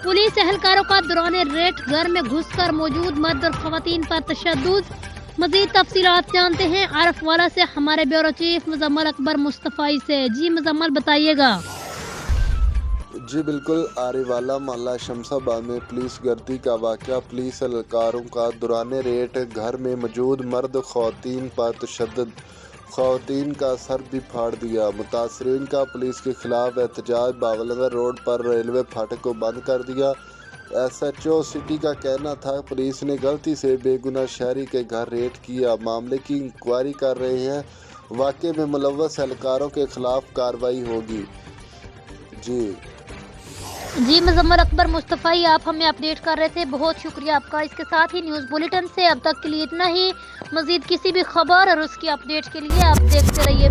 Police एहलकारों का दौरान red घर में घुसकर मौजूद मर्द और खवातीन पर तशद्दुद। मजीद तफसीलात जानते हैं आरफ वाला से हमारे ब्यूरो चीफ मुजम्मल अकबर मुस्तफ़ाई से। जी मुजम्मल बताइएगा। जी बिल्कुल, आरीवाला मोहल्ला शमसाबाद में पुलिस गर्दी का वाक़या। पुलिस एहलकारों का दौरान रेड घर में मौजूद मर्द खवातीन पर तशद्दुद, खवातीन का सर भी फाड़ दिया। मुतासरीन का पुलिस के खिलाफ एहतजाज। बावलनगर रोड पर रेलवे फाटक को बंद कर दिया। SHO सिटी का कहना था पुलिस ने गलती से बेगुनाह शहरी के घर रेड किया। मामले की इंक्वायरी कर रहे हैं। वाक़े में मुलव्वस एहलकारों के खिलाफ कार्रवाई होगी। जी मुजम्मल अकबर मुस्तफ़ाई, आप हमें अपडेट कर रहे थे, बहुत शुक्रिया आपका। इसके साथ ही न्यूज़ बुलेटिन से अब तक के लिए इतना ही। मजीद किसी भी खबर और उसकी अपडेट के लिए आप देखते रहिए